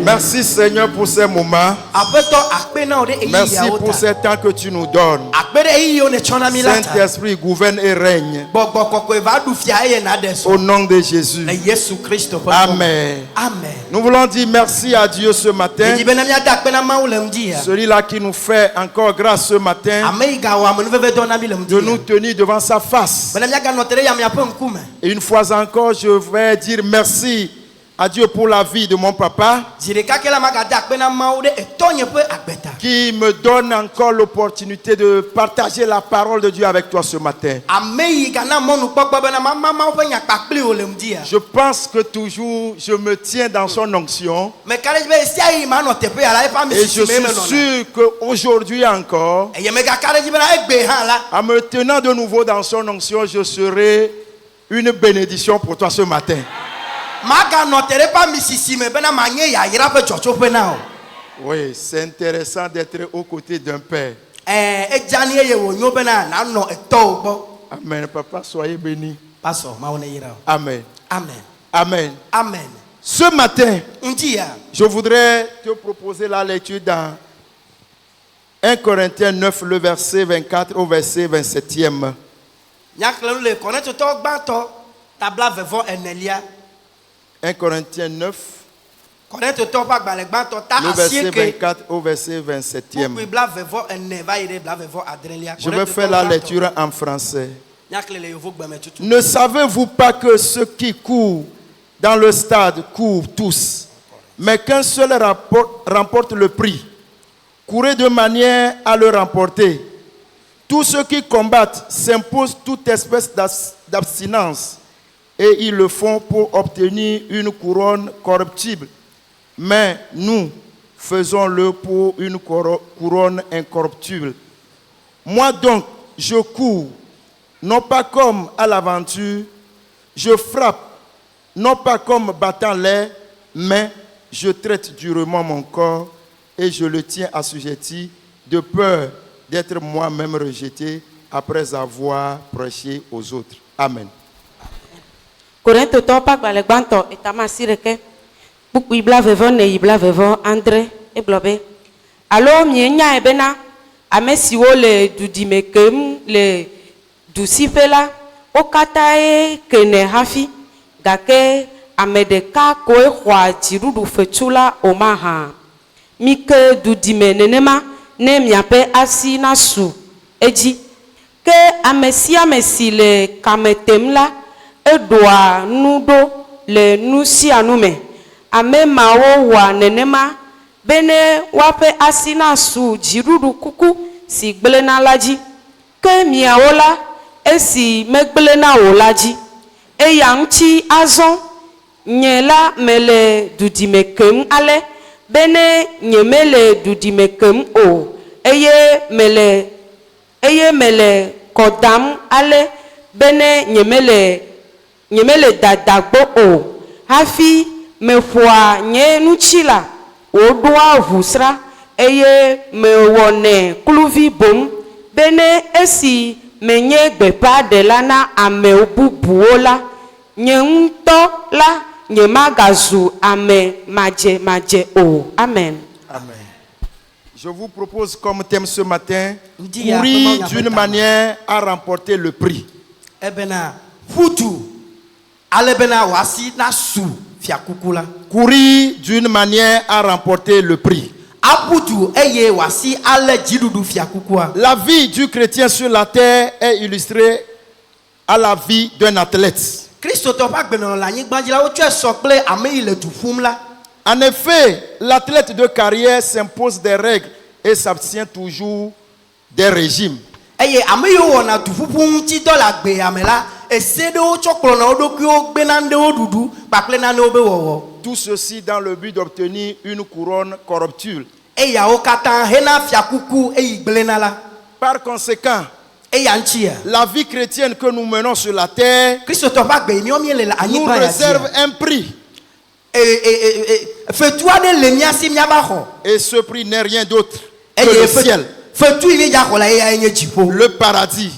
Merci Seigneur pour ces moments. Merci pour ces temps que tu nous donnes. Saint-Esprit gouverne et règne. Au nom de Jésus. Amen. Nous voulons dire merci à Dieu ce matin. Celui-là qui nous fait encore grâce ce matin de nous tenir devant sa face. Et une fois encore, je vais dire merci à Dieu pour la vie de mon papa qui me donne encore l'opportunité de partager la parole de Dieu avec toi ce matin. Je pense que toujours je me tiens dans son onction et je suis sûr qu'aujourd'hui encore, en me tenant de nouveau dans son onction, je serai une bénédiction pour toi ce matin. Oui, c'est intéressant d'être aux côtés d'un père. Amen. Papa, soyez béni. Amen. Amen. Amen. Amen. Ce matin, je voudrais te proposer la lecture dans 1 Corinthiens 9, le verset 24 au verset 27e. 1 Corinthiens 9, le verset 24 au verset 27e. Je vais faire la lecture en français. Ne savez-vous pas que ceux qui courent dans le stade courent tous, mais qu'un seul remporte le prix? Courez de manière à le remporter. Tous ceux qui combattent s'imposent toute espèce d'abstinence, et ils le font pour obtenir une couronne corruptible. Mais nous faisons-le pour une couronne incorruptible. Moi donc, je cours, non pas comme à l'aventure, je frappe, non pas comme battant l'air, mais je traite durement mon corps et je le tiens assujetti de peur d'être moi-même rejeté après avoir prêché aux autres. Amen. Corinthe topa gbalegbanto etamasireke buku ibla vevo ne ibla vevo André e blobe alo mienya ebena amesiwo le dudimekem le dusifela okata e kene hafi gake amedeka ko e khwa jirudu fetula omaha mike dudime nenema ne miape asi na su eji ke amesi le kametemla edoa nudo le nusianume ame mawo wa nenema bene wape asina su jirudu kuku si gblena laji ke miawola esi megblena wolaji e yanchi azon nyela mele dudimekem ale bene nyemele dudimekem o eye mele kodam ale bene nyemele dadagbo o hafi mefua nye nuchila odoa vusra eye mewone kluvi bom bene esi menye gbepa de la na ame bubuo la nye ŋutɔ la nye magazu ame maje o. Amen. Amen. Je vous propose comme thème ce matin, courir d'une manière à remporter le prix. Courir d'une manière à remporter le prix. La vie du chrétien sur la terre est illustrée à la vie d'un athlète. En effet, l'athlète de carrière s'impose des règles et s'abstient toujours des régimes. Tout ceci dans le but d'obtenir une couronne corruptible. Par conséquent, la vie chrétienne que nous menons sur la terre nous réserve un prix. Et ce prix n'est rien d'autre que le ciel, le paradis,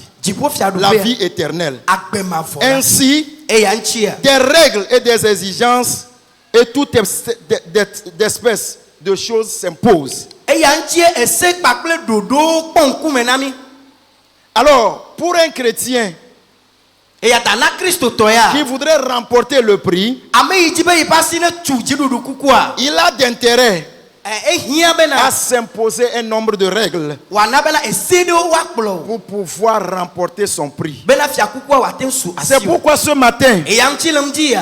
la vie éternelle. Ainsi, des règles et des exigences et toute espèce de choses s'imposent. Alors, pour un chrétien qui voudrait remporter le prix, il a d'intérêt à s'imposer un nombre de règles pour pouvoir remporter son prix. C'est pourquoi ce matin,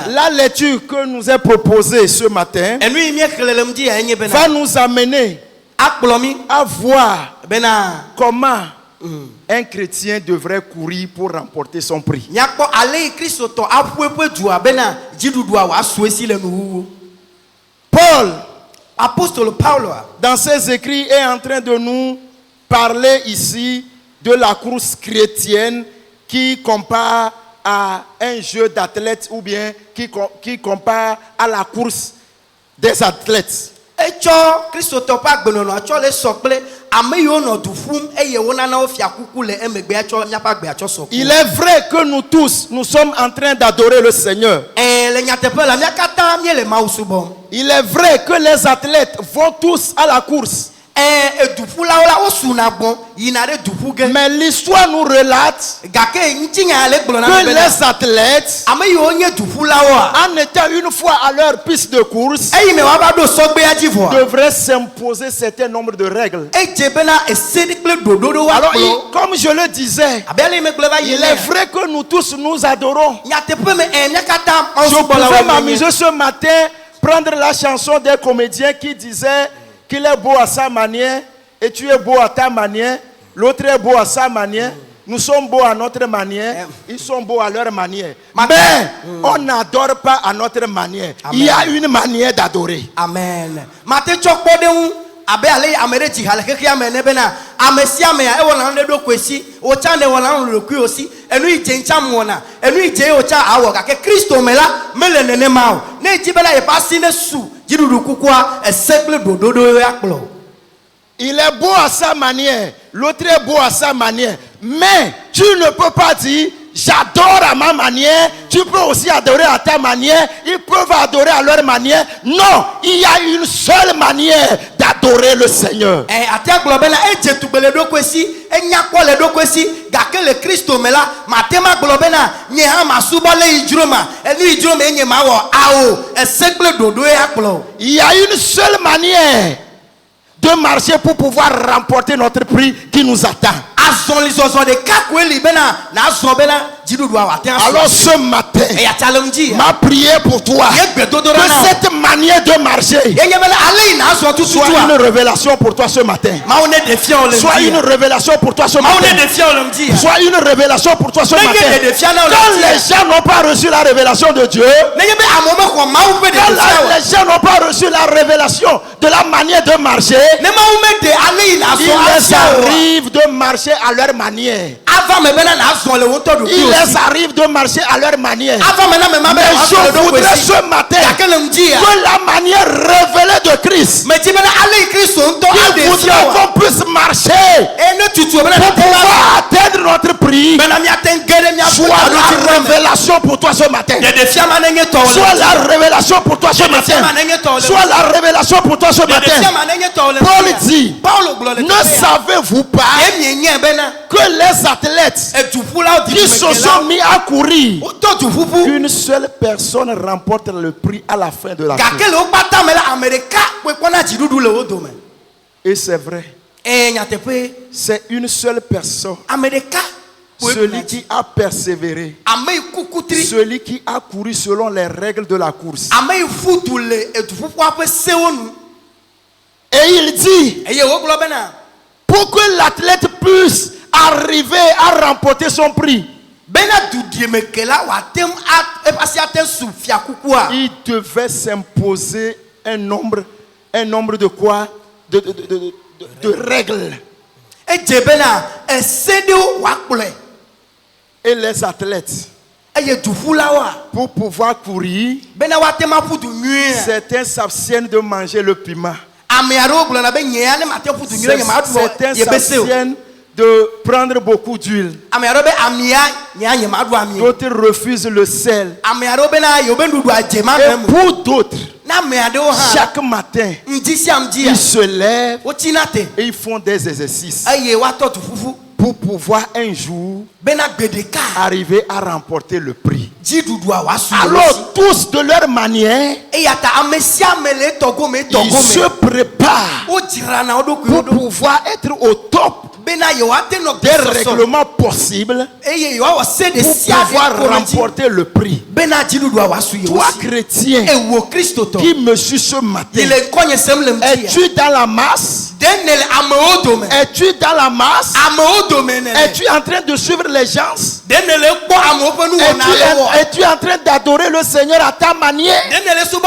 la lecture que nous est proposée ce matin va nous amener à voir comment un chrétien devrait courir pour remporter son prix. Paul, apôtre Paul, dans ses écrits, est en train de nous parler ici de la course chrétienne qui compare à un jeu d'athlètes ou bien qui compare à la course des athlètes. Il est vrai que nous tous, nous sommes en train d'adorer le Seigneur. Il est vrai que les athlètes vont tous à la course. Mais l'histoire nous relate que les athlètes, en étant une fois à leur piste de course, devraient s'imposer un certain nombre de règles. Alors, comme je le disais, il est vrai que nous tous nous adorons. Je pouvais m'amuser ce matin, prendre la chanson des comédiens qui disaient qu'il est beau à sa manière et tu es beau à ta manière, l'autre est beau à sa manière, nous sommes beaux à notre manière, ils sont beaux à leur manière. Mais on n'adore pas à notre manière. Amen. Il y a une manière d'adorer. Amen. Il est beau à sa manière, l'autre est beau à sa manière. Mais tu ne peux pas dire j'adore à ma manière, tu peux aussi adorer à ta manière, ils peuvent adorer à leur manière. Non, il y a une seule manière d'adorer le Seigneur. Il y a une seule manière de marcher pour pouvoir remporter notre prix qui nous attend. Alors ce matin, ma prière pour toi, que cette manière de marcher soit une révélation pour toi ce matin. Soit une révélation pour toi ce matin. Soit une révélation pour toi ce matin. Quand les gens n'ont pas reçu la révélation de Dieu, quand les gens n'ont pas reçu la révélation de la manière de marcher, il les arrive de marcher à leur manière. Il les arrive de marcher à leur manière. Mais je voudrais ce matin que la manière révélée de Christ, qu'il voudrait qu'on puisse marcher pour pouvoir atteindre notre prix, soit la révélation pour toi ce matin. Soit la révélation pour toi ce matin. Soit la révélation pour toi ce matin. Paul dit, ne savez-vous pas que les athlètes qui se sont mis à courir, une seule personne remporte le prix à la fin de la course. Et c'est vrai. C'est une seule personne. Celui qui a persévéré, celui qui a couru selon les règles de la course. Et il dit, pour que l'athlète puisse arriver à remporter son prix, il devait s'imposer un nombre de quoi? De règles. Et les athlètes, pour pouvoir courir, certains s'abstiennent de manger le piment. Certains s'abstiennent de prendre beaucoup d'huile. D'autres refusent le sel. Et pour d'autres, chaque matin, ils se lèvent et ils font des exercices pour pouvoir un jour arriver à remporter le prix. Alors tous de leur manière, ils se préparent pour pouvoir être au top des règlements possibles pour pouvoir remporter le prix. Toi chrétien qui me suis ce matin, es-tu dans la masse? Es-tu dans la masse? Es-tu en train de suivre les gens? Es-tu en train d'adorer le Seigneur à ta manière? Es-tu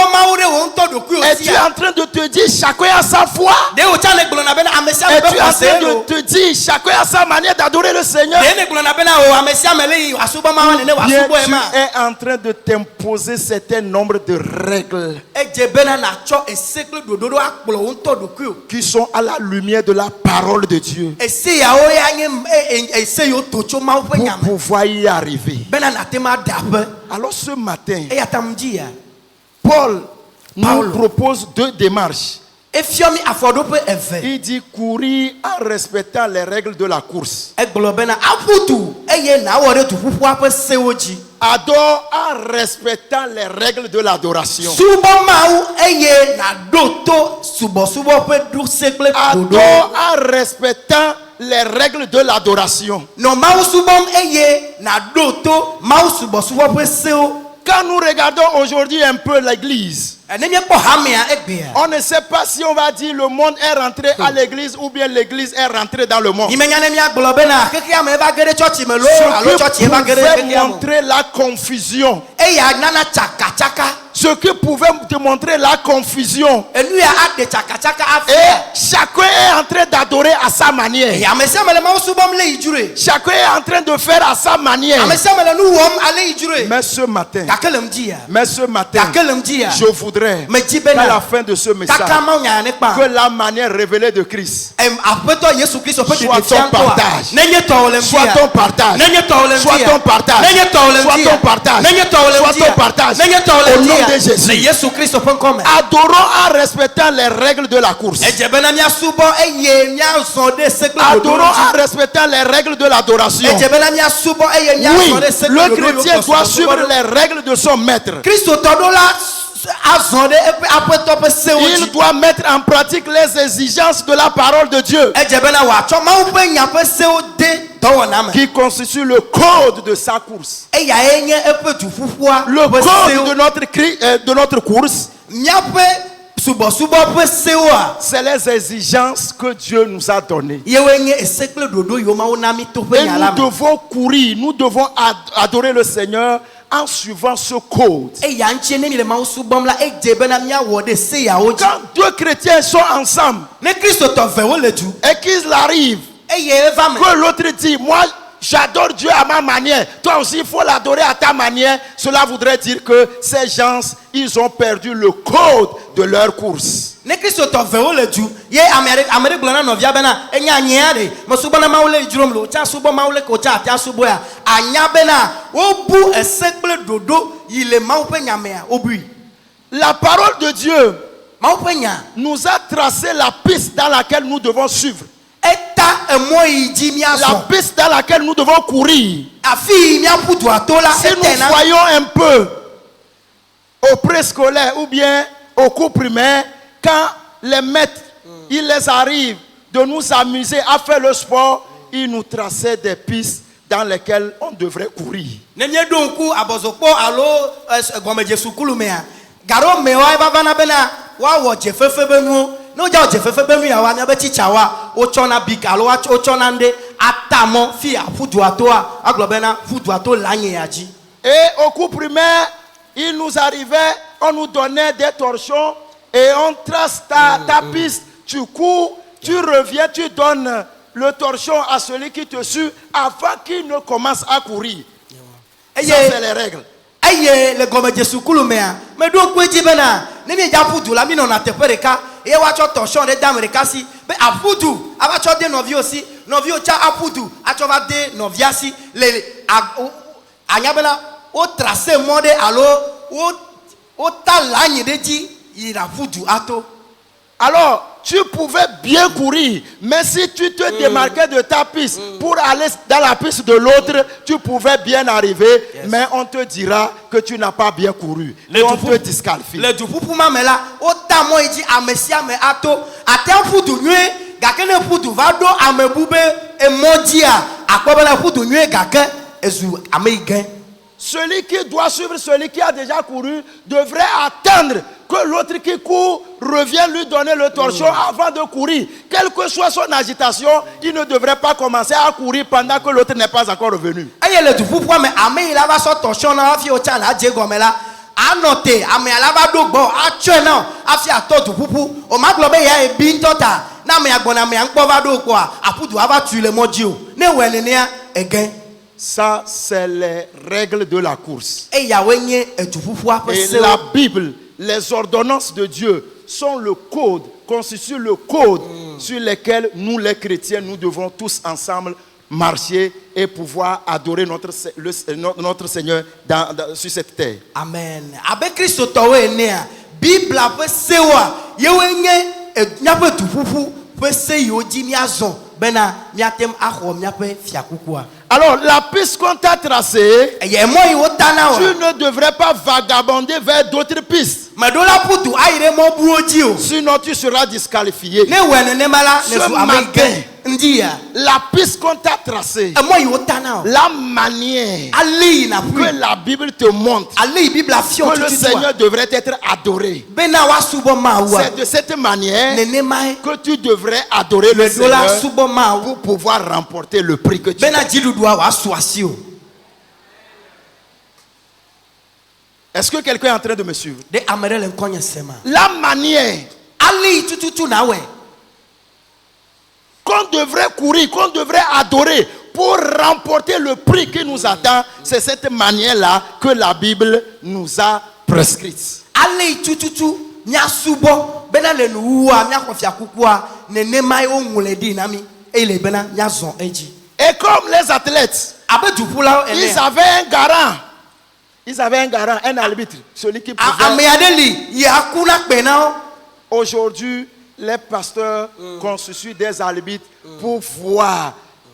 en train de te dire chacun a sa foi? Es-tu en train de te dire chacun a sa manière d'adorer le Seigneur? Tu es en train de t'imposer un certain nombre de règles qui sont à la lumière de la parole de Dieu pour pouvoir y arriver. Alors ce matin, Paul nous propose deux démarches. Il dit courir en respectant les règles de la course. Adore en respectant les règles de l'adoration. Adore en respectant les règles de l'adoration. Quand nous regardons aujourd'hui un peu l'église, on ne sait pas si on va dire le monde est rentré à l'église ou bien l'église est rentrée dans le monde. Ce qui pouvait montrer la confusion. Ce qui pouvait te montrer la confusion. Et chacun est en train d'adorer à sa manière. Chacun est en train de faire à sa manière. Mais ce matin, je voudrais qu'à la fin de ce message, que la manière révélée de Christ soit ton partage. Soit ton partage. Soit ton partage. Soit ton partage. Soit ton partage. Au nom de Jésus. Adorons en respectant les règles de la course. Adorons en respectant les règles de l'adoration. Oui, le chrétien doit suivre les règles de son maître. Il doit mettre en pratique les exigences de la parole de Dieu qui constitue le code de sa course. Le code de notre course, c'est les exigences que Dieu nous a données. Et nous devons courir, nous devons adorer le Seigneur en suivant ce code. Quand deux chrétiens sont ensemble et qu'ils arrivent, que l'autre dit, moi j'adore Dieu à ma manière, toi aussi il faut l'adorer à ta manière, cela voudrait dire que ces gens, ils ont perdu le code de leur course. Ne Christ to veo le du ye Amérique blana no via bena enya nyeade mo subo na maule jurom lo cha subo maule ko cha tia subo ya anya bena obu esekple dodo yile maupe nyamea obui. La parole de Dieu maupe nya nous a tracé la piste dans laquelle nous devons suivre. Eta emo yiji mia so. La piste dans laquelle nous devons courir. Afi mia putu atola si nous voyons un peu au préscolaire ou bien au cours primaire, quand les maîtres, il les arrive de nous amuser à faire le sport, ils nous traçaient des pistes dans lesquelles on devrait courir. Nenye donku abozokpo alo gomeje sukulu mea. Garo mewa bana bena wa wo jefefe benu. No ja jefefe benu ya wa nyabe teacher wa o chona big alo wa o chona nde atamo fi afudu atoa aglobena fudu ato lanye yaji. Et au cours primaire, il nous arrivait, on nous donnait des torchons et on trace ta piste, tu cours, tu reviens, tu donnes le torchon à celui qui te suit avant qu'il ne commence à courir. Ça, c'est les règles. Aye le gomeje sukulu mea me do kweji bena ne mi ja fudu la mi no na tepereka e wa cho torchon de damereka si be afudu aba cho de novio si novio cha afudu a cho va de novia si le anya bena o tracer mode alo o ta lagne de ji ira fudu ato. Alors, tu pouvais bien courir, mais si tu te démarquais de ta piste pour aller dans la piste de l'autre, tu pouvais bien arriver, mais on te dira que tu n'as pas bien couru. Et on te disqualifie. Le dupupu mamela, otamo iji amesia me ato, atem fudu nwe, gakene fudu vado amebube emodia, akwabela fudu nwe gake ezu ameigen. Celui qui doit suivre celui qui a déjà couru devrait attendre que l'autre qui court revienne lui donner le torchon avant de courir. Quelle que soit son agitation, il ne devrait pas commencer à courir pendant que l'autre n'est pas encore revenu. Aye le dupupu ame ame il va so torchon na afi o cha na je gomela. Anote ame alaba dogbo atwe na afi ato dupupu o maglobe ya e bi ntota na me agbona me anpo va do kwa apudu ava tu le moji o ne wenene ya egen. Ça, c'est les règles de la course. Et la Bible, les ordonnances de Dieu sont le code, constituent le code sur lequel nous, les chrétiens, nous devons tous ensemble marcher et pouvoir adorer notre Seigneur sur cette terre. Amen. Avec Christ, Bible peut sewa yewenye nyape tufufu peut se yoji miazon bena miatem aho miape fiakukua. Alors, la piste qu'on t'a tracée, tu ne devrais pas vagabonder vers d'autres pistes. Sinon, tu seras disqualifié. Ce matin, la piste qu'on t'a tracée, la manière que la Bible te montre que le Seigneur devrait être adoré, c'est de cette manière que tu devrais adorer le Seigneur pour pouvoir remporter le prix que tu as. Est-ce que quelqu'un est en train de me suivre? La manière qu'on devrait courir, qu'on devrait adorer pour remporter le prix qui nous attend, c'est cette manière-là que la Bible nous a prescrite. Et comme les athlètes, ils avaient un garant. Ils avaient un garant, un arbitre, celui qui pouvait. Aujourd'hui, les pasteurs constituent des arbitres pour voir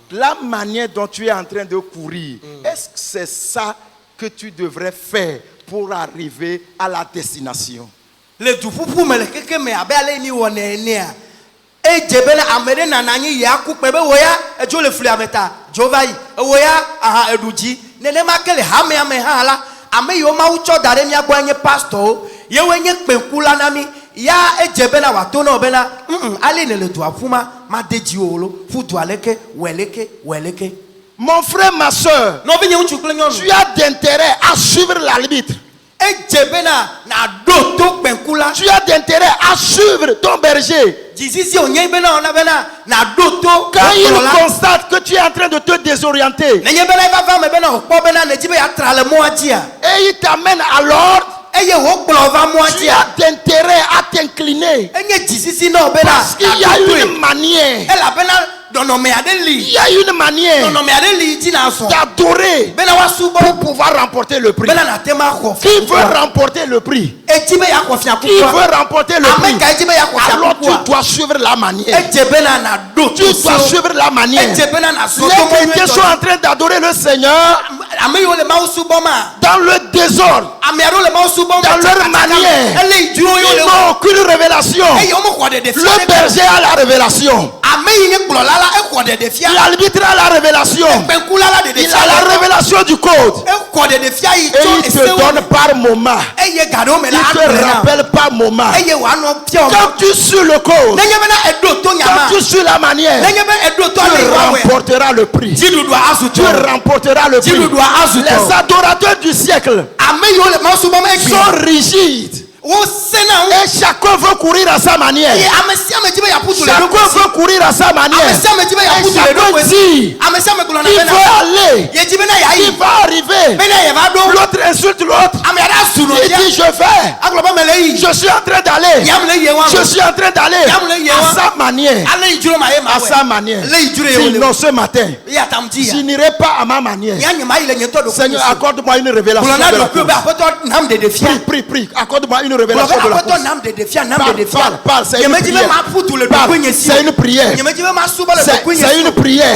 la manière dont tu es en train de courir. Est-ce que c'est ça que tu devrais faire pour arriver à la destination? E jebele amere na nanyi ya kupebe woya ejo le fuli ameta jovai woya aha eduji nene makele hame ame hala ame yo ma ucho dare mi agbanye pastor ye wenye pekula na mi ya ejebela wato na obela ale ne le do afuma ma deji olo fudu aleke weleke. Mon frère, ma soeur, tu as d'intérêt à suivre l'arbitre. E jebela na doto Tu as d'intérêt à suivre ton berger. Quand il constate que tu es en train de te désorienter, et il t'amène à l'ordre, tu as d'intérêt à t'incliner. Parce qu'il y a une manière. Il y a une manière d'adorer pour pouvoir remporter le prix. Qui veut remporter le prix? Qui veut remporter le prix? Alors tu dois suivre la manière. Tu dois suivre la manière. Les chrétiens sont en train d'adorer le Seigneur dans le désordre, dans leur manière. Ils n'ont aucune révélation. Le berger a la révélation. L'arbitre a la révélation. Il a la révélation du code. Et il te donne par moment. Il te rappelle par moment. Quand tu suis le code, quand tu suis la manière, tu remporteras le prix. Tu remporteras le prix. Les adorateurs du siècle sont rigides. Et chacun veut courir à sa manière. Chacun veut courir à sa manière. Et chacun dit, il veut aller, il va arriver. L'autre insulte l'autre. Il dit, je vais. Je suis en train d'aller. Je suis en train d'aller à sa manière. À sa manière. Sinon ce matin, je n'irai pas à ma manière. Seigneur, accorde-moi une révélation. Prie. Accorde-moi une révélation de la course. Parle, c'est une prière. C'est une prière. C'est une prière.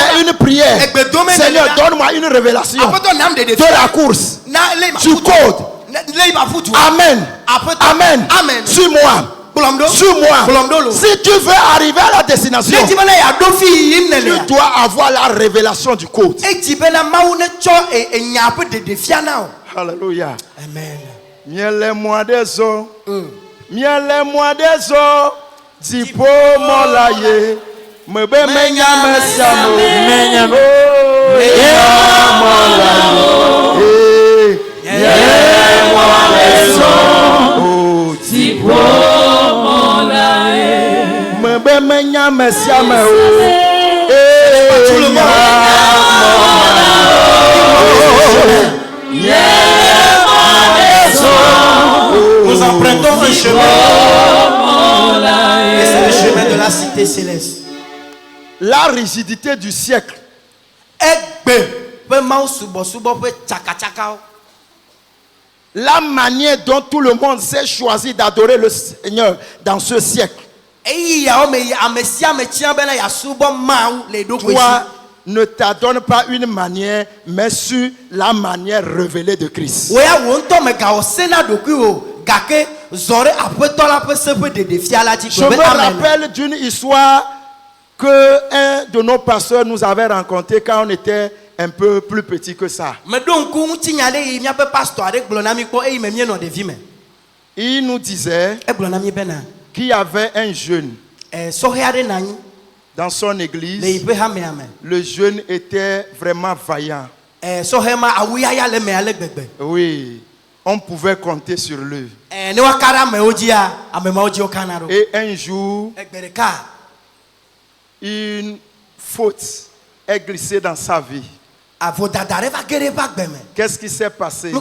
C'est une prière. Seigneur, donne-moi une révélation de la course. Tu code. Amen. Suis-moi. Si tu veux arriver à la destination, tu dois avoir la révélation du code. Alléluia. Amen. Miel-moi des eaux, miel-moi des eaux, Zipo molaye, me be menya mesamo, menya molaye, miel-moi des eaux, Zipo molaye, me be menya mesamo, nous empruntons un chemin. Et c'est le chemin de la cité céleste. La rigidité du siècle la manière dont tout le monde s'est choisi d'adorer le Seigneur dans ce siècle. Toi, ne t'adonne pas une manière, mais sur la manière révélée de Christ. Je me rappelle d'une histoire que un de nos pasteurs nous avait rencontré quand on était un peu plus petit que ça. Il nous disait qu'il y avait un jeune dans son église. Le jeune était vraiment vaillant. Oui, on pouvait compter sur lui. Et un jour, une faute est glissée dans sa vie. Qu'est-ce qui s'est passé?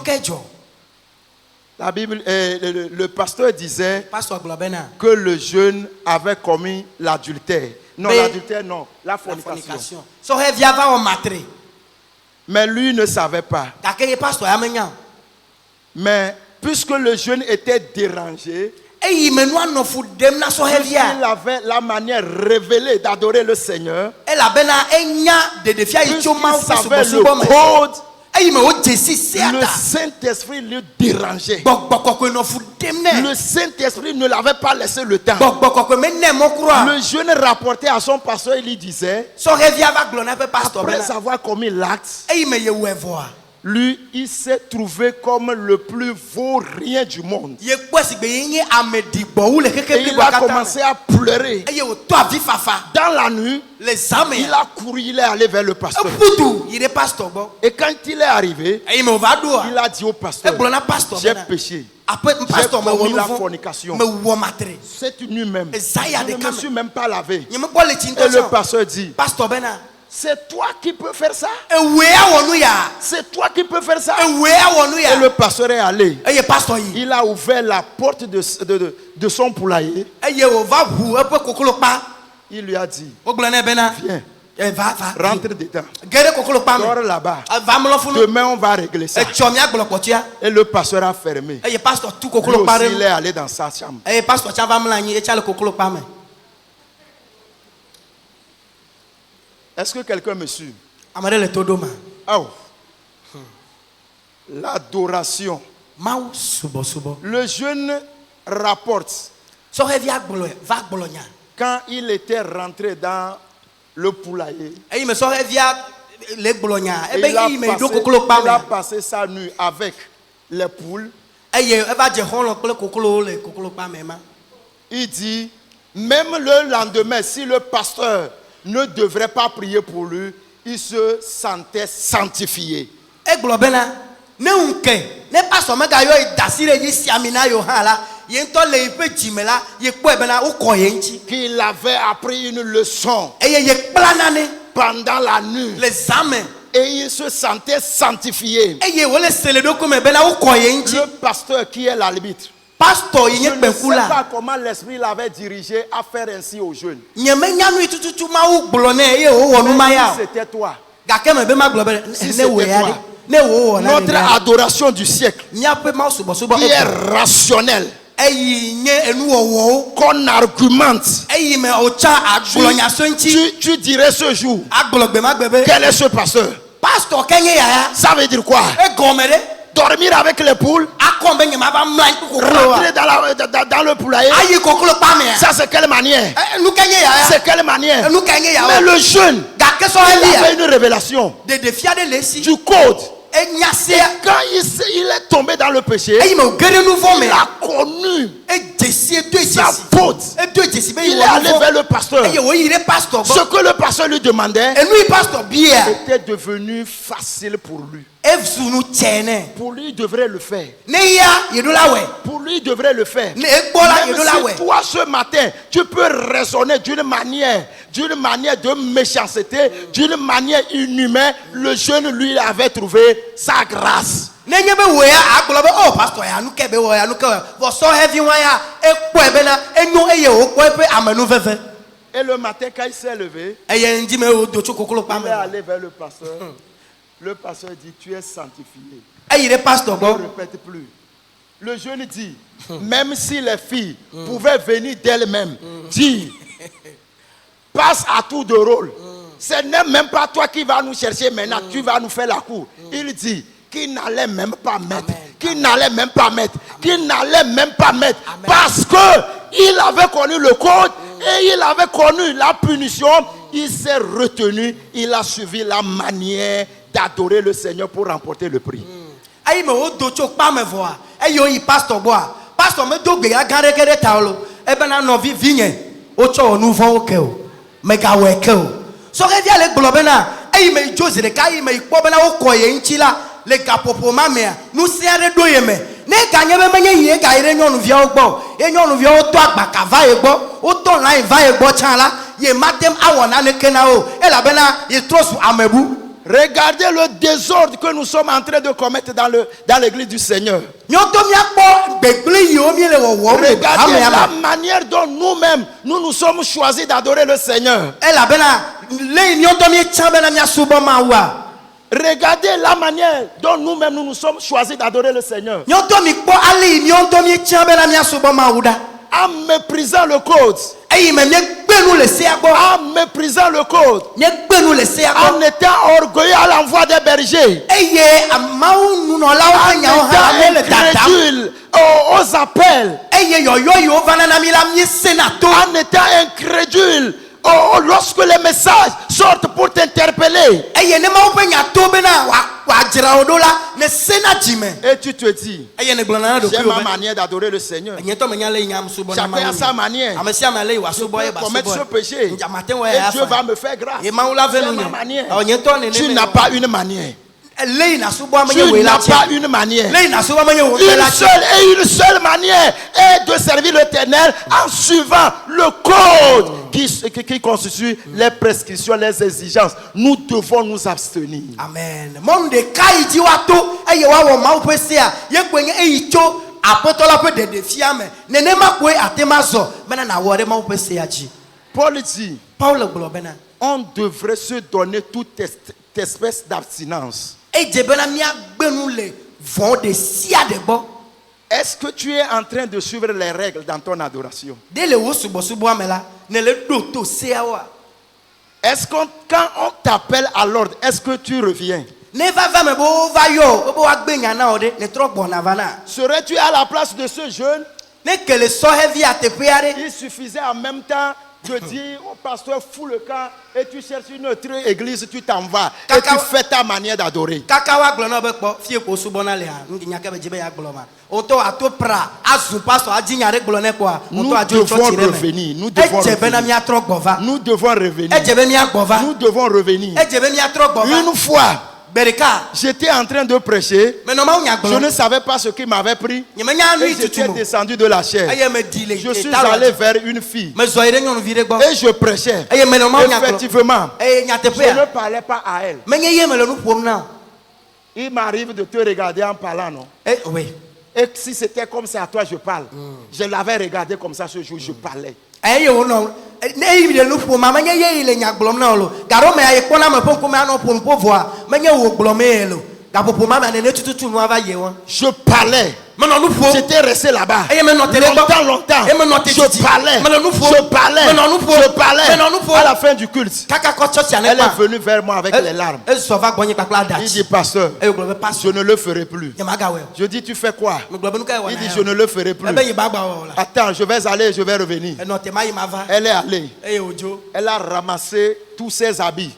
La Bible, le pasteur disait que le jeune avait commis l'adultère. Non, l'adultère, non, la fornication. Mais lui ne savait pas. Mais puisque le jeune était dérangé, il avait la manière révélée d'adorer le Seigneur. Puisqu'il savait le code, le Saint-Esprit le dérangeait. Le Saint-Esprit ne l'avait pas laissé le temps. Le jeune rapportait à son pasteur, il lui disait, après avoir commis l'acte, lui, il s'est trouvé comme le plus vaurien du monde. Et il a commencé à pleurer. Dans la nuit, il a couru, il est allé vers le pasteur. Et quand il est arrivé, il a dit au pasteur, j'ai péché. J'ai commis la fornication. Cette nuit même, je ne me suis même pas lavé. Et le pasteur dit, c'est toi qui peux faire ça? C'est toi qui peux faire ça? Et le pasteur est allé. Il a ouvert la porte de son poulailler. Il lui a dit, viens. Rentre dedans. Dors là-bas. Demain on va régler ça. Et le pasteur a fermé. Lui aussi, il est allé dans sa chambre. Est-ce que quelqu'un me suit? Oh. L'adoration. Le jeune rapporte quand il était rentré dans le poulailler, il a passé sa nuit avec les poules. Il dit, même le lendemain, si le pasteur ne devrait pas prier pour lui, il se sentait sanctifié. Qu'il avait appris une leçon pendant la nuit. Et il se sentait sanctifié. Le pasteur qui est l'arbitre, je ne sais pas comment l'esprit l'avait dirigé à faire ainsi aux jeunes. Si c'était toi, notre adoration du siècle, qui est rationnelle, qu'on argumente, tu dirais ce jour, quel est ce pasteur? Ça veut dire quoi? Dormir avec les poules, rentrer dans le poulailler. Ça c'est quelle manière? C'est quelle manière? Mais le jeune, il avait une révélation du code. Et quand il est tombé dans le péché, il a connu sa faute. Il est allé vers le pasteur. Ce que le pasteur lui demandait était devenu facile pour lui. Pour lui, il devrait le faire. Pour lui, il devrait le faire. Même si toi, ce matin, tu peux raisonner d'une manière de méchanceté, d'une manière inhumaine, le jeune, lui, avait trouvé sa grâce. Et le matin, quand il s'est levé, il est allé vers le pasteur. Le pasteur dit, tu es sanctifié. Ne répète plus. Le jeune dit, même si les filles pouvaient venir d'elles-mêmes, dire, passe à tour de rôle. Ce n'est même pas toi qui vas nous chercher maintenant, tu vas nous faire la cour. Il dit qu'il n'allait même pas mettre, parce que il avait connu le code et il avait connu la punition. Il s'est retenu, il a suivi la manière d'adorer le Seigneur pour remporter le prix. Regardez le désordre que nous sommes en train de commettre dans l'église du Seigneur. Regardez la manière dont nous-mêmes, nous sommes choisis d'adorer le Seigneur. Regardez la manière dont nous-mêmes, nous sommes choisis d'adorer le Seigneur. En méprisant le code. En méprisant le code. En étant orgueilleux à l'envoi des bergers. En étant incrédule aux appels. En étant incrédule lorsque les messages sortent pour t'interpeller, et tu te dis, j'ai ma manière d'adorer le Seigneur. Chacun a sa manière. Je peux commettre ce péché et Dieu va me faire grâce. C'est ma manière. Tu n'as pas une manière. Tu n'as pas une manière. Une seule manière est de servir l'Éternel en suivant le code qui constitue les prescriptions, les exigences. Nous devons nous abstenir. Amen. Paul dit, on devrait se donner toute espèce d'abstinence. Est-ce que tu es en train de suivre les règles dans ton adoration? Est-ce que quand on t'appelle à l'ordre, est-ce que tu reviens? Serais-tu à la place de ce jeune? Il suffisait en même temps de dire au pasteur, fous le camp et tu cherches une autre église, tu t'en vas et tu fais ta manière d'adorer. Nous devons revenir. Nous devons revenir. Une fois, j'étais en train de prêcher. Je ne savais pas ce qui m'avait pris. Et j'étais descendu de la chaise. Je suis allé vers une fille. Et je prêchais. Effectivement, je ne parlais pas à elle. Il m'arrive de te regarder en parlant, non? Et si c'était comme ça à toi, je parle. Je l'avais regardé comme ça ce jour, je parlais. Je parlais. J'étais resté là-bas longtemps. Je parlais. À la fin du culte, elle est venue vers moi avec les larmes. Il dit, pasteur, je ne le ferai plus. Je dis, tu fais quoi? Il dit, je ne le ferai plus. Attends, je vais aller, je vais revenir. Elle est allée. Elle a ramassé tous ses habits.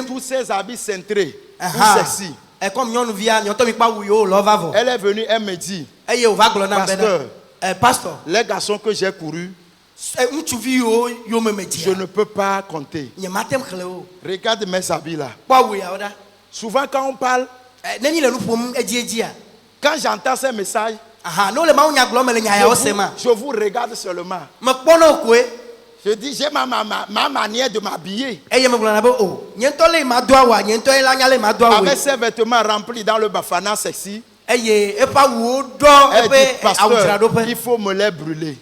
Tous ses habits cintrés. Sexy. Elle est venue, elle me dit, pasteur, les garçons que j'ai courus, je ne peux pas compter. Regarde mes habits là. Souvent quand on parle, quand j'entends ces messages, je vous regarde seulement. Je dis, j'ai ma manière de m'habiller. Avec ces vêtements remplis dans le bafana sexy. Elle dit, pasteur, il faut me les brûler.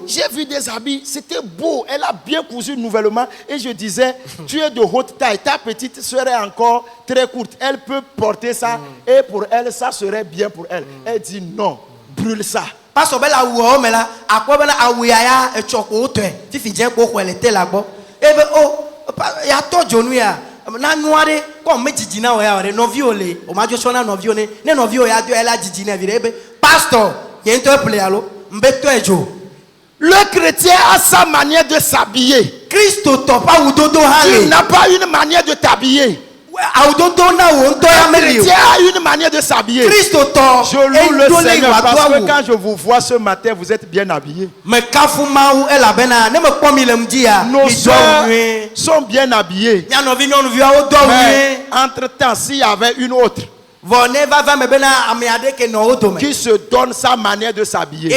J'ai vu des habits, c'était beau. Elle a bien cousu nouvellement. Et je disais, tu es de haute taille. Ta petite serait encore très courte. Elle peut porter ça. Et pour elle, ça serait bien pour elle. Elle dit, non, brûle ça. Pasteur bela wo me la akwa bela awuya e choko oto e ti fi je ko ele te la gbo ebe o ya to jonu ya na nuare ko mejiji na o ya ore no vi ole o ma jo so na no vi one ne no vi o ya dio ela jiji na vi ebe pastor yen to play alo mbeto ejo. Le chrétien a sa manière de s'habiller. Christo to pa udodo hale. Tu n'as pas une manière de t'habiller. Le chrétien a une manière de s'habiller. Je loue le Seigneur parce que quand je vous vois ce matin, vous êtes bien habillés. Nos soeurs sont bien habillées. Mais entre-temps, s'il y avait une autre qui se donne sa manière de s'habiller,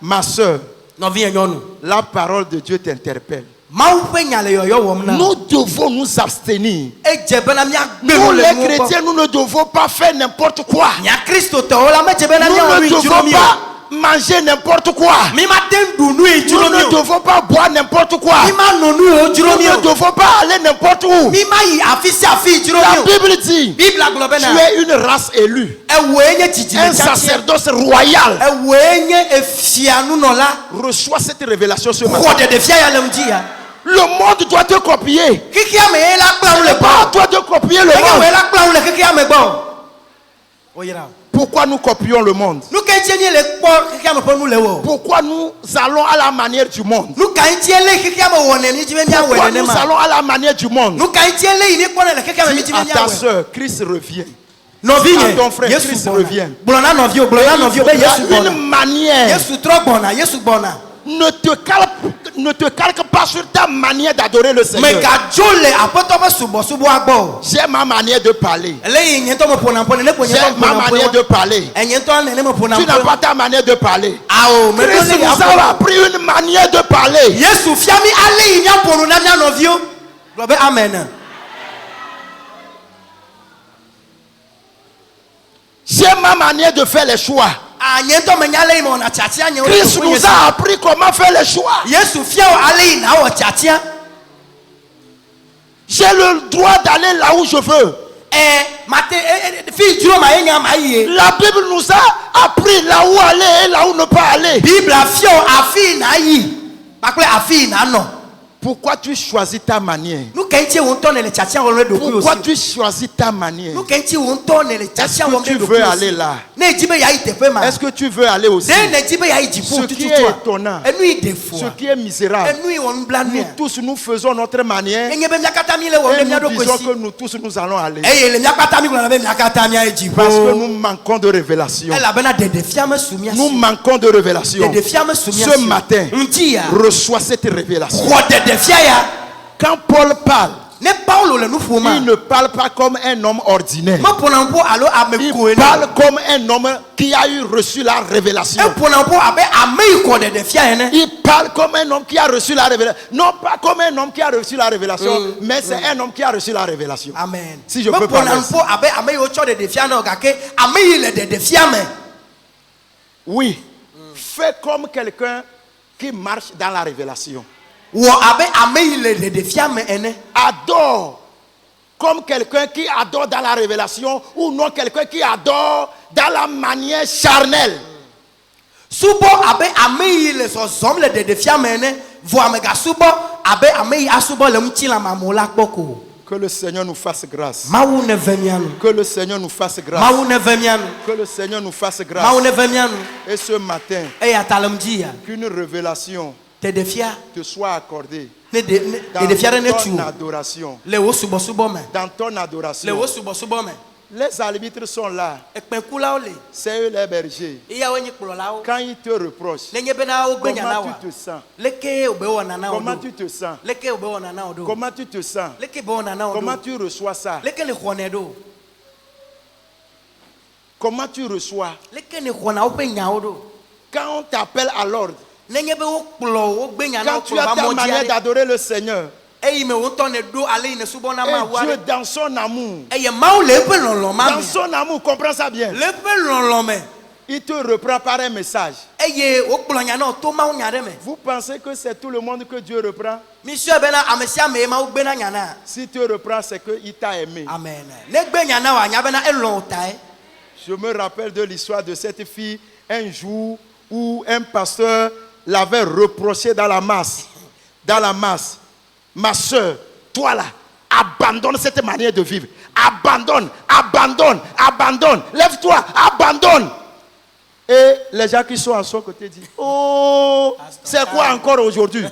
ma soeur, la parole de Dieu t'interpelle. Nous devons nous abstenir. Nous les chrétiens, nous ne devons pas faire n'importe quoi. Nous ne devons pas manger n'importe quoi. Nous ne devons pas boire n'importe quoi. Nous ne devons pas aller n'importe où. La Bible dit, tu es une race élue, un sacerdoce royal. Reçois cette révélation ce matin. Le monde doit te copier. C'est pas à toi de copier le monde. Pourquoi nous copions le monde? Pourquoi nous allons à la manière du monde? Pourquoi nous allons à la manière du monde? Dis à ta soeur, Christ revient. À ton frère, Christ revient. Il y a une manière. Ne te calque pas sur ta manière d'adorer le Seigneur. J'ai ma manière de parler. J'ai ma manière de parler. Tu n'as pas ta manière de parler. Christ nous a appris une manière de parler. Amen. J'ai ma manière de faire les choix. Christ nous a appris comment faire les choix. J'ai le droit d'aller là où je veux. La Bible nous a appris là où aller et là où ne pas aller. Pourquoi tu choisis ta manière? Pourquoi tu choisis ta manière? Est-ce que tu veux aller là? Est-ce que tu veux aller aussi? Ce qui est étonnant, ce qui est misérable, nous tous nous faisons notre manière et nous disons que nous tous nous allons aller. Parce que nous manquons de révélation. Nous manquons de révélation. Ce matin, reçois cette révélation. Quand Paul parle, il ne parle pas comme un homme ordinaire. Il parle comme un homme qui a reçu la révélation. Il parle comme un homme qui a reçu la révélation. Non pas comme un homme qui a reçu la révélation, mais c'est un homme qui a reçu la révélation. Amen. Si je peux parler ainsi. Oui. Fais comme quelqu'un qui marche dans la révélation. Adore comme quelqu'un qui adore dans la révélation ou non quelqu'un qui adore dans la manière charnelle. Que le Seigneur nous fasse grâce. Que le Seigneur nous fasse grâce. Que le Seigneur nous fasse grâce. Et ce matin, qu'une révélation te soit accordé dans ton adoration. Dans ton adoration. Les arbitres sont là. C'est eux les bergers. Quand ils te reprochent, comment tu te sens? Comment tu te sens? Comment tu te sens? Comment tu reçois ça? Comment tu reçois? Quand on t'appelle à l'ordre, quand tu as ta manière d'adorer le Seigneur, et Dieu dans son amour, dans son amour, comprends ça bien, il te reprend par un message. Vous pensez que c'est tout le monde que Dieu reprend? Si tu reprends, c'est qu'il t'a aimé. Amen. Je me rappelle de l'histoire de cette fille un jour où un pasteur l'avait reproché dans la masse. Ma soeur, toi là, abandonne cette manière de vivre. Abandonne. Lève-toi, abandonne. Et les gens qui sont à son côté disent, oh, c'est quoi encore aujourd'hui?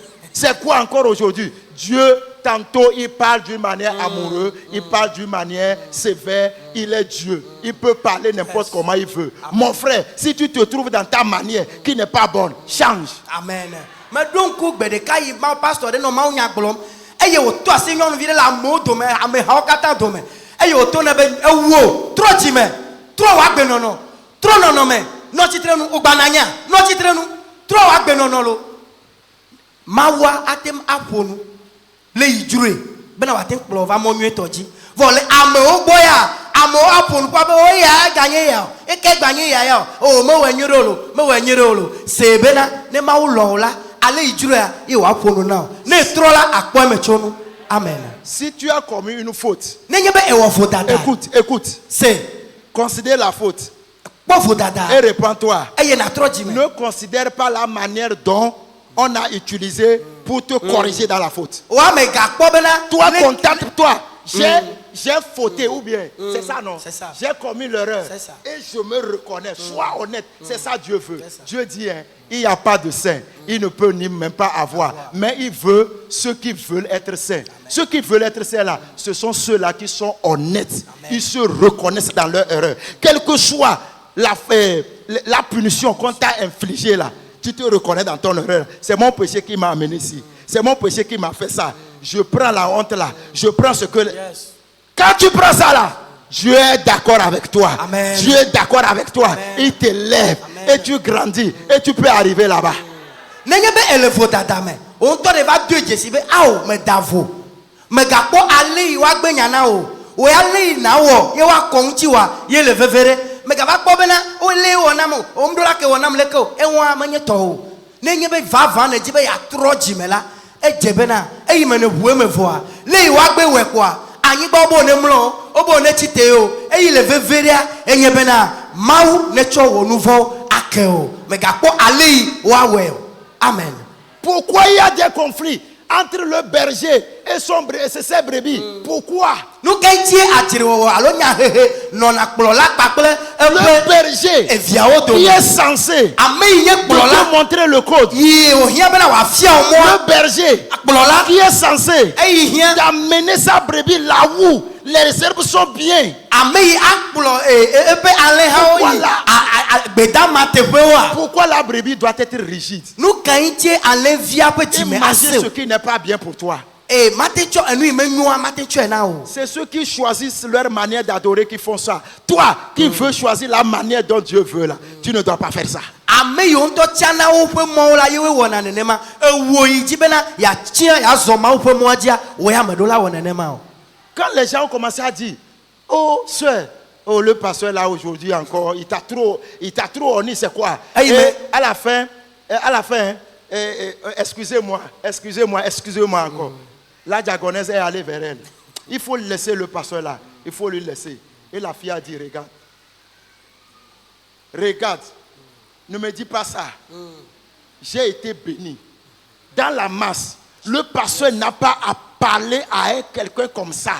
Dieu, tantôt, il parle d'une manière amoureuse, il parle d'une manière sévère. Il est Dieu. Il peut parler n'importe comment il veut. Mon frère, si tu te trouves dans ta manière qui n'est pas bonne, change. Amen. Mais donc, pasteur, Mawa atem aponu le idure bena watem plova monue toji vole ame ogboya ame aponu pa be oya ganye ya eke ganye ya o me wenyere olo se bena ne ma ulo la ale idure ya e wa aponu na ne trola akpo mechonu. Amen. Si tu as commis une faute, écoute. Considère la faute et répands-toi. Ne considère pas la manière dont on a utilisé pour te corriger dans la faute. Toi, contente-toi. J'ai j'ai fauté ou bien, c'est ça non? C'est ça. J'ai commis l'erreur C'est ça. et je me reconnais. Sois honnête, c'est ça Dieu veut. Dieu dit, hein, il n'y a pas de saint. Il ne peut ni même pas avoir. Mais il veut ceux qui veulent être saints. Ceux qui veulent être saints là, ce sont ceux-là qui sont honnêtes. Amen. Ils se reconnaissent dans leur erreur. Quelle que soit la punition qu'on t'a infligée là, tu te reconnais dans ton erreur. C'est mon péché qui m'a amené ici. C'est mon péché qui m'a fait ça. Je prends la honte là. Je prends ce que... Quand tu prends ça là, Dieu est d'accord avec toi. Amen. Dieu est d'accord avec toi. Amen. Il t'élève et tu grandis et tu peux arriver là-bas. N'ayez pas élevé d'Adam. On te va Dieu Jésus. Ah, mais d'avo. Mais gapo ali wa gbenyana o. O ali na wo. Ye wa konti wa. Ye le vevere. Mais gapo bena o le wonam o. O mdola ke wonam leko. E wa manye to. N'ayez pas va ne jibe ya troji mela. E jebena. E yimene buwe me voa. Le wa gbe we kwa. Anyi bobo ne mlo. Obo ne chite o. E yi le vevere e nyebena. Mau ne cho wo nouveau akeo. Mais gapo ali wa we. Amen. Pourquoi il y a des conflits entre le berger et ses brebis? Pourquoi? Le berger qui est censé te montrer le code. Le berger qui est censé t'amener sa brebis là où les herbes sont bien. Pourquoi la brebis doit être rigide? Imagine ce qui n'est pas bien pour toi. C'est ceux qui choisissent leur manière d'adorer qui font ça. Toi qui veux choisir la manière dont Dieu veut là, tu ne dois pas faire ça. Quand les gens ont commencé à dire, oh soeur, oh le pasteur là aujourd'hui encore, il t'a trop honni, c'est quoi? Et à la fin, excusez-moi encore. La diagonesse est allée vers elle. Il faut laisser le pasteur là. Il faut lui laisser. Et la fille a dit, regarde, ne me dis pas ça. J'ai été béni. Dans la masse, le pasteur n'a pas à parler à quelqu'un comme ça.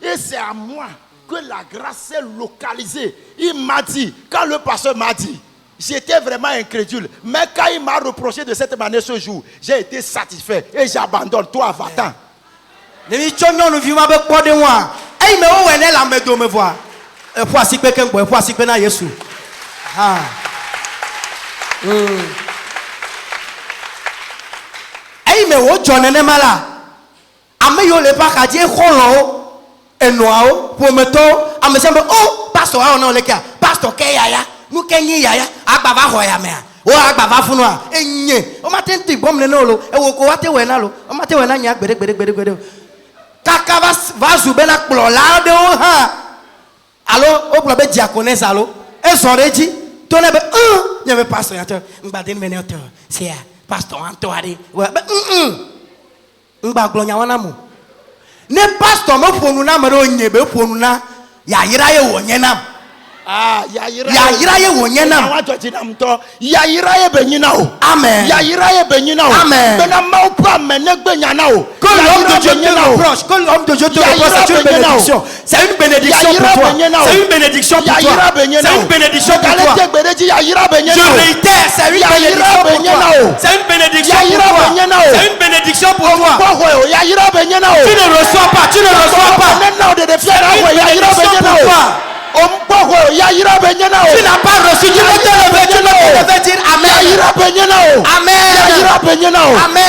Et c'est à moi que la grâce s'est localisée. Il m'a dit, quand le pasteur m'a dit, j'étais vraiment incrédule. Mais quand il m'a reproché de cette manière ce jour, j'ai été satisfait. Et j'abandonne. Toi, va-t'en. Pastor Keyaya, nous kenyi yaya, agbava hoya mea. O agbava funua, enye. O matenti bom le nolo, e wo ko wate wenalo. O mate wenanya gbede. Kaka va zubena kplola de o ha. Allo, o blobe diaconesse allo. E soreji, tone be nyebe pastor yato. Ngbade mene oto. Sia, pastor Antoine. Ngba glonya wana mu. Ne pastor mo fonu na mere onyebe fonu na ya yira ye wonyenam. Ah, ya yira ye wonyenam. Ya yira ye benyinao. Amen. Ya yira ye benyinao. Amen. Bena mau pa menegbe nyanao. Que l'homme de Dieu te reproche, que l'homme de Dieu te reproche, c'est une bénédiction. C'est une bénédiction pour toi. C'est une bénédiction pour toi. C'est une bénédiction pour toi. Je réitère, c'est une bénédiction pour toi. C'est une bénédiction pour toi. C'est une bénédiction pour toi. Tu ne reçois pas, tu ne reçois pas. C'est une bénédiction pour toi. Tu n'as pas reçu, tu ne te lever, tu ne te lever dire Amen. Amen. Amen.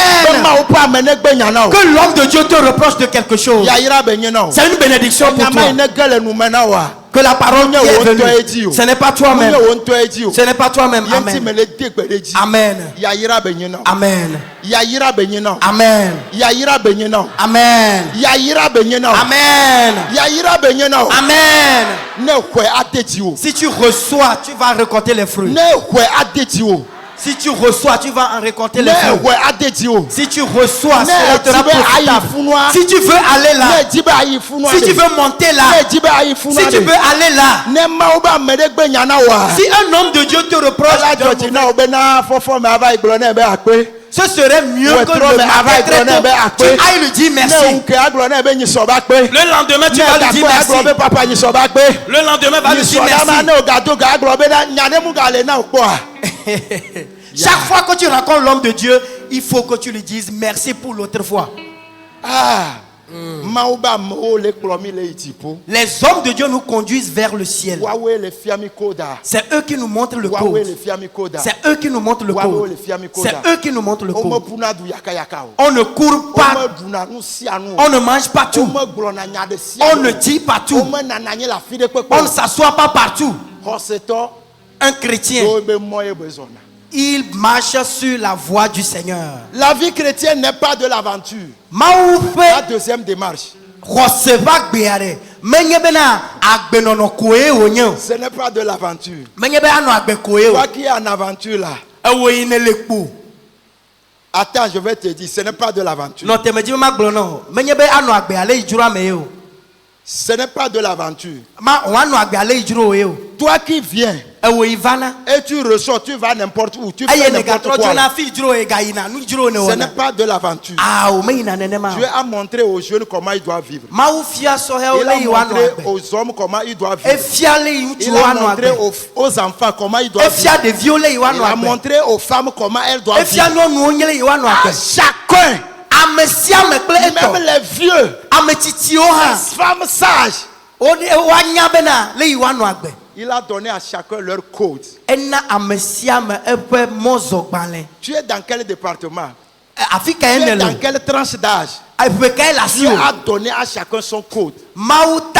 Que l'homme de Dieu te reproche de quelque chose. C'est une bénédiction pour toi. Que la parole est venue. Ce n'est pas toi-même. Ce n'est pas toi-même. Amen. Amen. Amen. Amen. Amen. Si tu reçois, tu vas récolter les fruits. Si tu reçois, tu vas en récolter les fruits. Si tu reçois, cela te rapportera. Si tu veux aller là, si tu veux monter là, si tu veux aller là, si un homme de Dieu te reproche, ce serait mieux Ouais, que trop, le mais matin avec très Grenade, tôt, ben, tu après. ailles lui dire merci. Le lendemain, tu vas lui dire merci. Le lendemain, va lui dire merci. Chaque fois que tu rencontres l'homme de Dieu, il faut que tu lui dises merci pour l'autre fois. Les hommes de Dieu nous conduisent vers le ciel. C'est eux qui nous montrent le code. C'est eux qui nous montrent le code. C'est eux qui nous montrent le code. On ne court pas. On ne mange pas tout. On ne dit pas tout. On ne s'assoit pas partout. Un chrétien, il marche sur la voie du Seigneur. La vie chrétienne n'est pas de l'aventure. La deuxième démarche. Ce n'est pas de l'aventure. Toi qui es en aventure là. Attends, je vais te dire, ce n'est pas de l'aventure. Ce n'est pas de l'aventure. Toi qui viens et tu ressors, tu vas n'importe où, tu fais n'importe quoi. Ce n'est pas de l'aventure. Dieu a montré aux jeunes comment ils doivent vivre. Il a montré aux hommes comment ils doivent vivre. Il a montré aux enfants comment ils doivent vivre. Il a montré aux femmes comment elles doivent vivre. À chacun. Même les vieux, les femmes sages, il a donné à chacun leur code. Tu es dans quel département? Tu es dans quelle tranche d'âge? Dieu a donné à chacun son code. Tu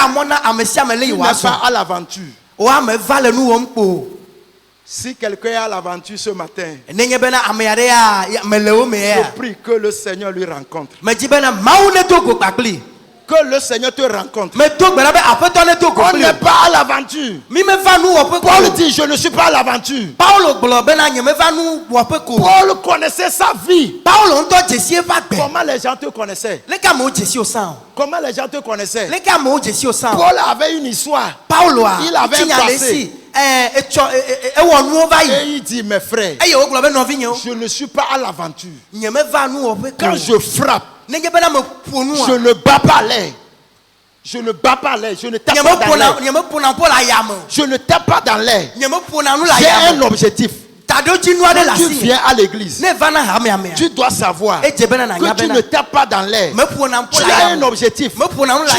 n'es pas à l'aventure. Si quelqu'un est à l'aventure ce matin, je prie que le Seigneur lui rencontre. Que le Seigneur te rencontre. On n'est pas à l'aventure. Paul dit, je ne suis pas à l'aventure. Paul connaissait sa vie. Comment les gens te connaissaient? Comment les gens te connaissaient? Paul avait une histoire. Il avait un passé. Et il dit, mes frères, je ne suis pas à l'aventure. Quand je frappe, je ne bats pas l'air. Je ne bats pas l'air. Je ne tape pas dans l'air. Je ne tape pas dans l'air. J'ai un objectif. Quand tu viens à l'église, tu dois savoir que tu ne tapes pas dans l'air. Tu as un objectif. Tu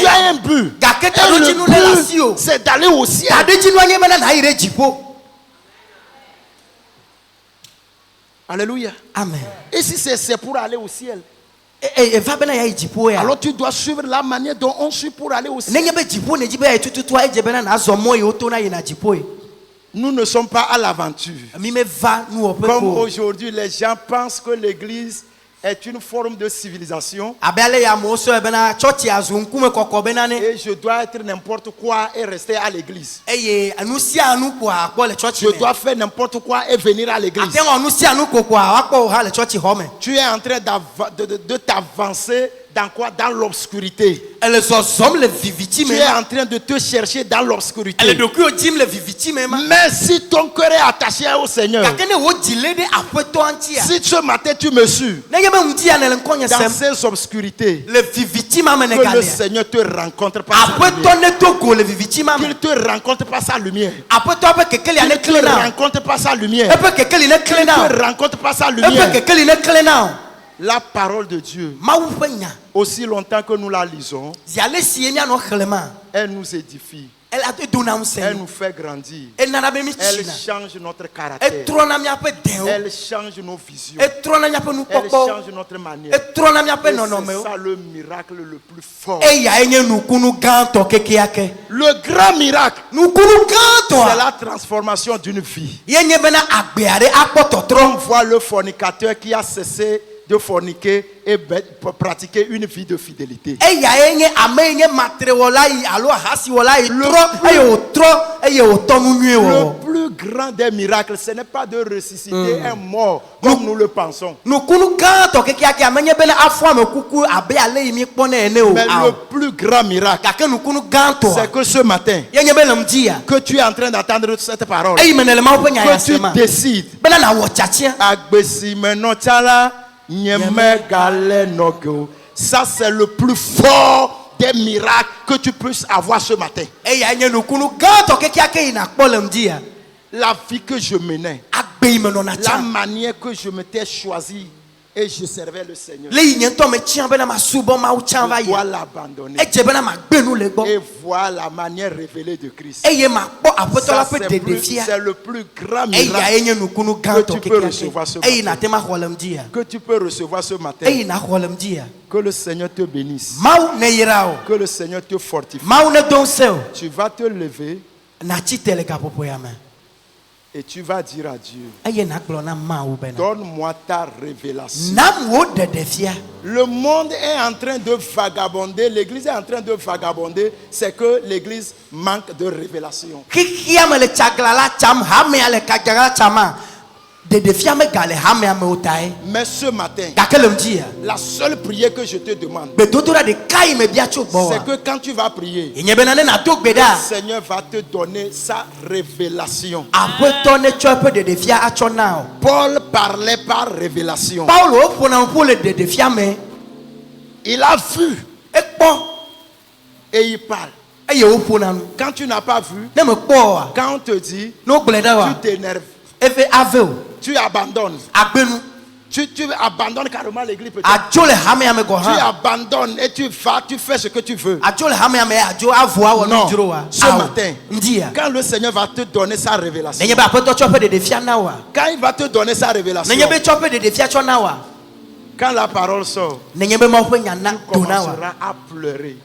as un but. Et le but, c'est d'aller au ciel. Alléluia. Amen. Et si c'est pour aller au ciel, alors tu dois suivre la manière dont on suit pour aller au ciel. Nous ne sommes pas à l'aventure. Comme aujourd'hui, les gens pensent que l'église est une forme de civilisation. Et je dois être n'importe quoi et rester à l'église. Je dois faire n'importe quoi et venir à l'église. Tu es en train de t'avancer dans quoi? Dans l'obscurité. Tu es en train de te chercher dans l'obscurité. Mais si ton cœur est attaché au Seigneur, si ce matin tu me suis dans ces obscurités, que le Seigneur te rencontre par sa lumière. Qu'il te rencontre par sa lumière. Qu'il te rencontre par sa lumière. Qu'il te rencontre par sa lumière. La parole de Dieu, aussi longtemps que nous la lisons, elle nous édifie. Elle nous fait grandir. Elle change notre caractère. Elle change nos visions. Elle change notre manière. Et c'est ça le miracle le plus fort. Le grand miracle, c'est la transformation d'une vie. On voit le fornicateur qui a cessé de forniquer et pratiquer une vie de fidélité. Le plus grand des miracles, ce n'est pas de ressusciter un mort comme nous le pensons. Mais le plus grand miracle, c'est que ce matin, que tu es en train d'entendre cette parole, que tu décides, ça c'est le plus fort des miracles que tu puisses avoir ce matin. La vie que je menais, la manière que je m'étais choisi et je servais le Seigneur, je dois l'abandonner et voir la manière révélée de Christ. Ça, c'est le plus grand miracle que tu peux recevoir ce matin. Que tu peux recevoir ce matin. Que le Seigneur te bénisse. Que le Seigneur te fortifie. Tu vas te lever et tu vas dire à Dieu, donne-moi ta révélation. Le monde est en train de vagabonder, l'église est en train de vagabonder, c'est que l'église manque de révélation. Mais ce matin, la seule prière que je te demande, c'est que quand tu vas prier, le Seigneur va te donner sa révélation. Paul parlait par révélation. Il a vu et il parle. Quand tu n'as pas vu, quand on te dit, tu t'énerves, tu abandonnes. Tu abandonnes carrément l'église peut-être. Tu abandonnes et tu vas, tu fais ce que tu veux. Non, ce matin, quand le Seigneur va te donner sa révélation, quand il va te donner sa révélation, quand la parole sort, tu commenceras à pleurer.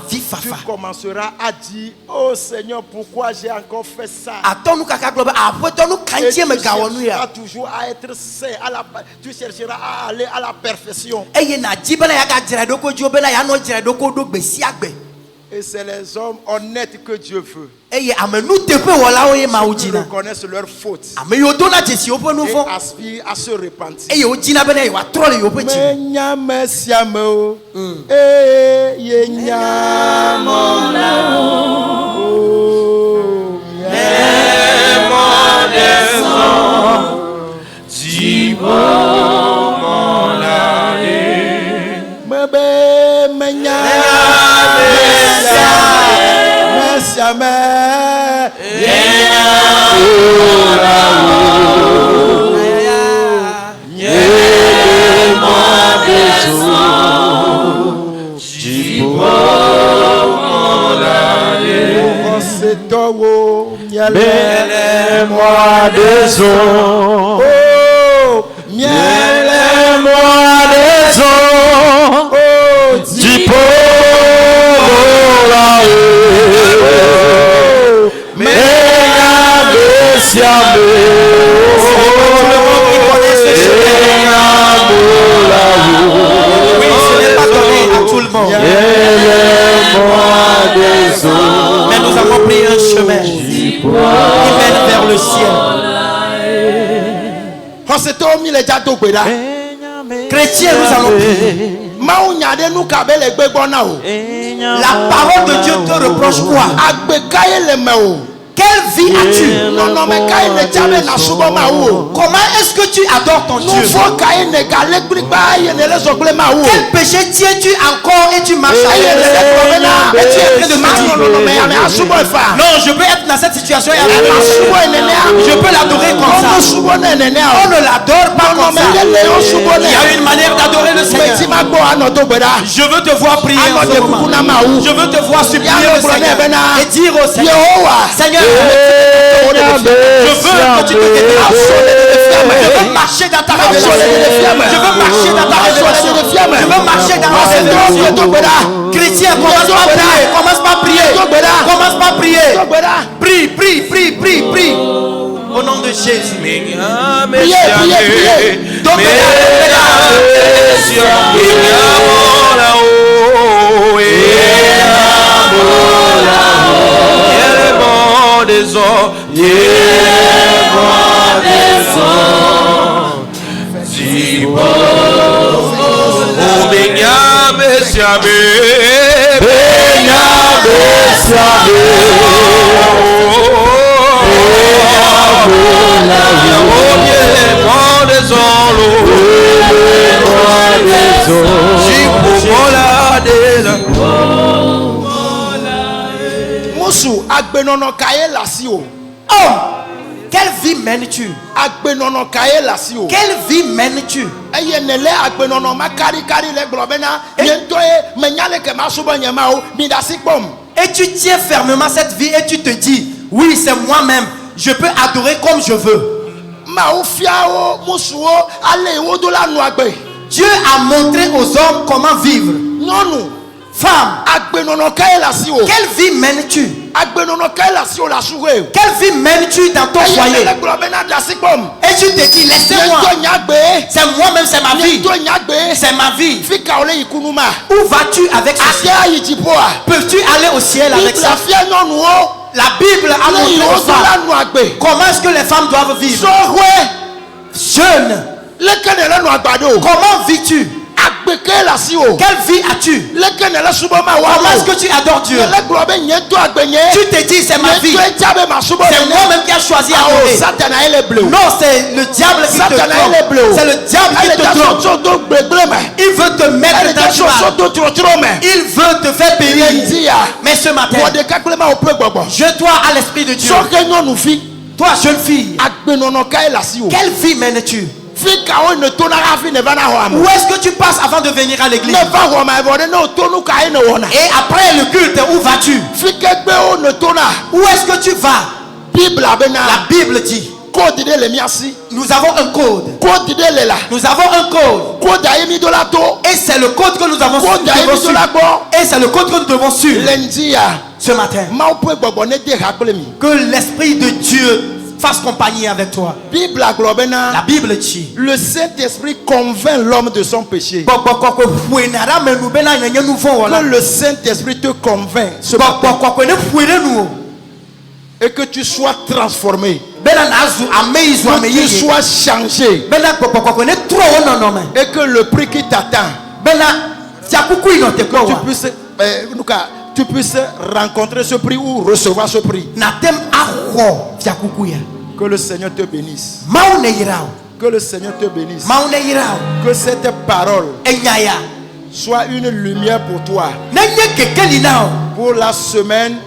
Tu commenceras à dire, oh Seigneur, pourquoi j'ai encore fait ça? Et tu chercheras toujours à être saint, tu chercheras à aller à la perfection. Et c'est les hommes honnêtes que Dieu veut. Qui reconnaissent leurs fautes et aspirent à se repentir. Mêlez-moi des eaux, mêlez-moi des eaux, du mais nous avons pris un chemin qui mène vers le ciel. Chrétiens, nous allons prier. La parole de Dieu te reproche quoi? Quelle vie as-tu? Comment est-ce que tu adores ton Dieu? Quel péché tiens-tu encore et tu marches à non, je peux être dans cette situation et je peux l'adorer comme ça. On ne l'adore pas comme ça. Il y a une manière d'adorer le Seigneur. Je veux te voir prier en ce moment. Je veux te voir supplier le Seigneur et dire au Seigneur, Seigneur, je veux que tu te déplaces. Je veux marcher dans ta révélation. Je veux marcher dans ta révélation. Je veux marcher dans ta révélation. Chrétien, commence pas à prier. Commence pas à prier. Commence pas à prier. Prie, prie, prie, prie, prie. Au nom de Jésus. Priez, priez, priez. des eaux, Moussou, agbenono kaye la si o. Oh, quelle vie mènes-tu? Agbenono kaye la si o. Quelle vie mènes-tu? Eye nele agbenono ma kari le globena. Yentoye menyale ke masuba nyama o midasi bom. Et tu tiens fermement cette vie et tu te dis, oui, c'est moi-même. Je peux adorer comme je veux. Maoufiao Moussou ale wo do la nuagbe. Dieu a montré aux hommes comment vivre. Nonou. Femme, quelle vie mènes-tu? Quelle vie mènes-tu dans ton foyer? Et tu te dis, laissez-moi. C'est moi-même, c'est ma vie. C'est ma vie. Où vas-tu avec ceci? Peux-tu aller au ciel avec ça? La Bible a montré aux femmes comment est-ce que les femmes doivent vivre. Jeune, comment vis-tu? Quelle vie as-tu? Comment est-ce que tu adores Dieu? Tu te dis c'est ma vie. C'est moi-même qui a choisi adorer. Non, c'est le diable qui te trompe. C'est le diable qui te trompe. Il veut te mettre dans le mal. Il veut te faire périr. Mais ce matin, je dois à l'Esprit de Dieu. Toi, jeune fille, quelle vie mènes-tu? Où est-ce que tu passes avant de venir à l'église? Et après le culte, où vas-tu? Où est-ce que tu vas? La Bible dit, nous avons un code. Nous avons un code. Et c'est le code que nous avons suivi. Et c'est le code que nous devons suivre. Ce matin, que l'Esprit de Dieu fasse compagnie avec toi. La Bible dit, le Saint-Esprit convainc l'homme de son péché. Que le Saint-Esprit te convainc ce matin. Et que tu sois transformé. Que tu sois changé. Et que le prix qui t'attend, tu puisses rencontrer ce prix ou recevoir ce prix. Que le Seigneur te bénisse. Que le Seigneur te bénisse. Que cette parole soit une lumière pour toi. Pour la semaine.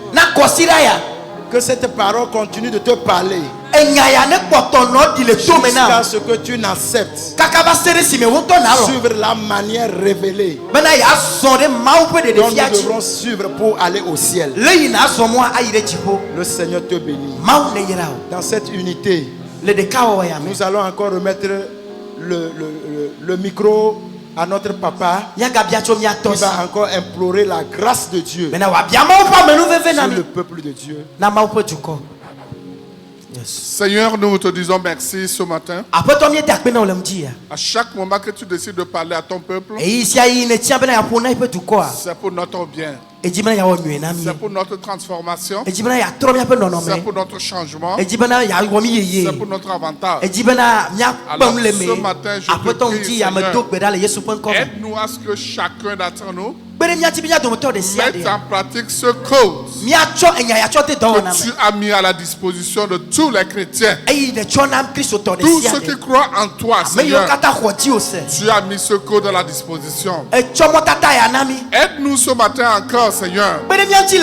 Que cette parole continue de te parler. Jusqu'à ce que tu n'acceptes. Suivre la manière révélée dont nous devrons suivre pour aller au ciel. Le Seigneur te bénit. Dans cette unité, nous allons encore remettre le micro à notre papa. Il va encore implorer la grâce de Dieu sur le peuple de Dieu. Seigneur, nous te disons merci ce matin. À chaque moment que tu décides de parler à ton peuple, c'est pour notre bien. C'est pour notre transformation. C'est pour notre changement. C'est pour notre avantage. Alors ce matin, je te prie, Seigneur, aide-nous à ce que chacun d'entre nous mette en pratique ce code que tu as mis à la disposition de tous les chrétiens. Tous ceux qui croient en toi, Seigneur, tu as mis ce code à la disposition. Aide-nous ce matin encore, Seigneur. Si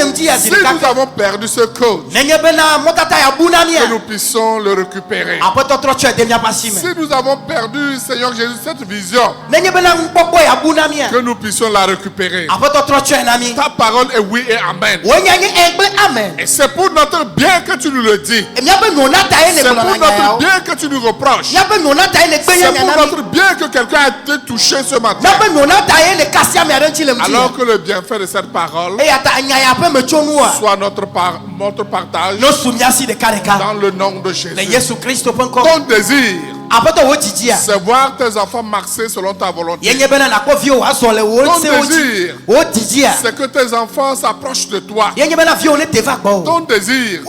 nous avons perdu ce code, que nous puissions le récupérer. Si nous avons perdu, Seigneur Jésus, cette vision, que nous puissions la récupérer. Ta parole est oui et amen. Et c'est pour notre bien que tu nous le dis. C'est pour notre bien que tu nous reproches. C'est pour notre bien que quelqu'un a été touché ce matin. Alors que le bienfait de cette parole soit notre partage dans le nom de Jésus. Ton désir C'est voir tes enfants marcher selon ta volonté. Ton désir, c'est que tes enfants s'approchent de toi. Ton désir,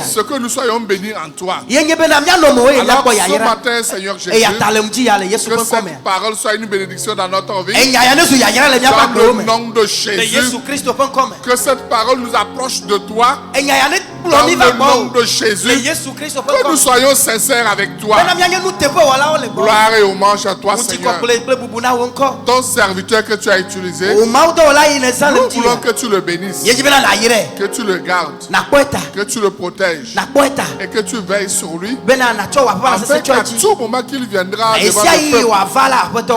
c'est que nous soyons bénis en toi. Alors ce matin, Seigneur Jésus, que cette parole soit une bénédiction dans notre vie. Dans le nom de Jésus, que cette parole nous approche de toi. Dans le nom de Jésus, que nous soyons sincères avec toi. Gloire et hommage à toi, Seigneur. Ton serviteur que tu as utilisé, nous voulons que tu le bénisses, que tu le gardes, que tu le protèges et que tu veilles sur lui, afin qu'à tout moment qu'il viendra devant le peuple,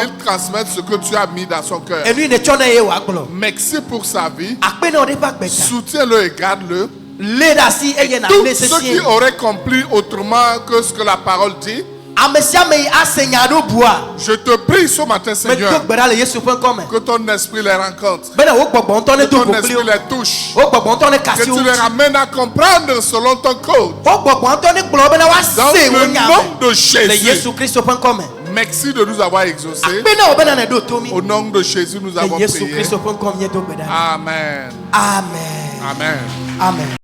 il transmette ce que tu as mis dans son cœur. Merci pour sa vie. Soutiens-le et garde-le. Tous ceux qui auraient compris autrement que ce que la parole dit, je te prie ce matin, Seigneur, que ton esprit les rencontre, que ton esprit les touche, que tu les ramènes à comprendre selon ton code. Dans le nom de Jésus. Merci de nous avoir exaucés. Au nom de Jésus, nous avons prié. Amen. Amen. Amen. Amen.